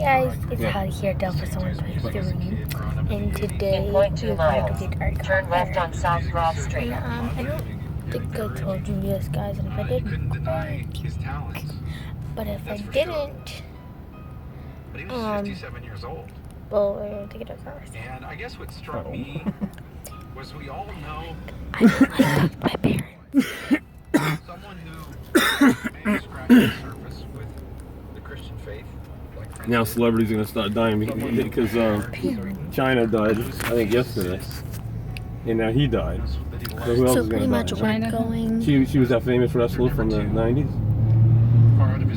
guys, it's Holly here, Delta 123, and today we're going to get our car. Turn left on South Broad Street. And, I don't think I told you this, guys, and if I didn't, but if I didn't, But he was 57 years old. well, we're going to get our cars. And I guess what struck me was we all know I don't like that, my parents. someone who may scratch the surface with the Christian faith. Like Now celebrities are gonna start dying because China died, I think yesterday, and now he died. So who else So is pretty gonna much die? we're going. She was that famous wrestler from the 90s.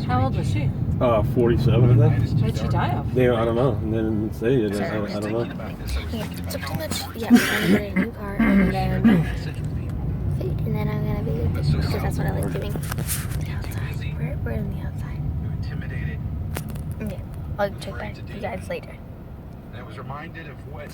How old was she? 47, I think. What did she die of? I don't know. And then say it. I don't know. Yeah, so pretty much, yeah, we're gonna get a new car, and then food, and then I'm gonna be good, because that's what I like doing. The outside. We're in the outside. intimidated. Okay, I'll check back with you guys later. And I was reminded of what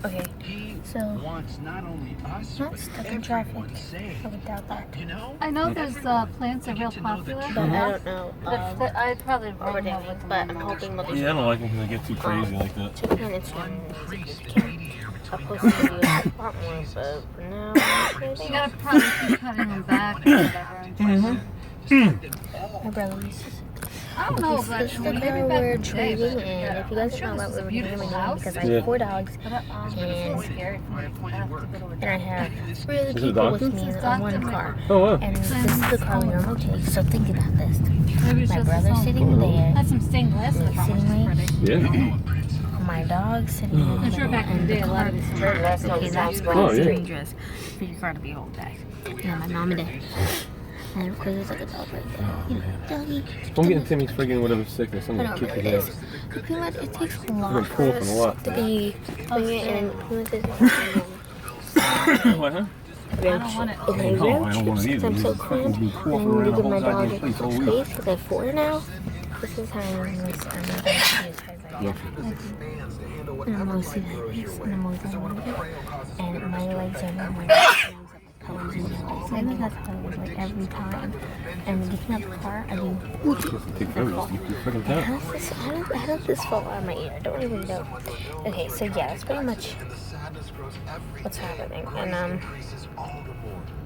Okay, he so wants not only us, not but stuck in traffic. everyone saved. I would doubt that. You know? I know those plants are real popular. But I don't know. I probably What we're doing, but I'm hoping we'll Yeah, I don't like them because they get too crazy like that. check me on Instagram. I'll post a video a lot more, but for now, You gotta probably keep cutting them back or whatever. my brother used to. I don't know, This but is the maybe car back we're in the day, trading, but and if you guys don't know what we're doing, because I Yeah. have 4 dogs, But it's a little scary for me. I have to go to a and I have 3 other Is it people with doctor? me It's on one doctor. car. Oh, wow. And this is the car we normally take, so think about this. Maybe it's My just brother's some- sitting there, Has some stained glass in the front, which is pretty. Yeah. my dog's sitting in the I'm sure middle, back in the and day, the a lot of car these Turn left on okay, that's South pretty Oh, yeah. dangerous for your car to be old, guys. Yeah, my mom and dad. And of course, there's like a dog right there. Oh, You know, man. doggy. Don't get Timmy's friggin' whatever sickness. I'm I gonna don't know kick what it his is. ass. But pretty much, it takes a lot been for coughing us a lot. to be bring it in. Pretty much, What, huh? I don't want it. Okay, No, road I don't want trips it because I'm either. so You've cramped. been And coughing I need around to the give my whole dog goddamn place all extra week. space because I have 4 now. This is how I'm going to be as high as I Yeah. And I'm mostly like this, and I'm mostly like this. And my legs are more colors in my legs. I think that's how it is like every time. And getting out the car, I do. Take forever to sleep through friggin' town. How does this fall out of my ear? I don't even know. Okay, so yeah, that's pretty much what's happening. And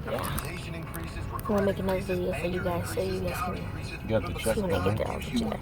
yeah. We'll make another video for you guys so you guys can You got the check, see when I get right? to Algebra.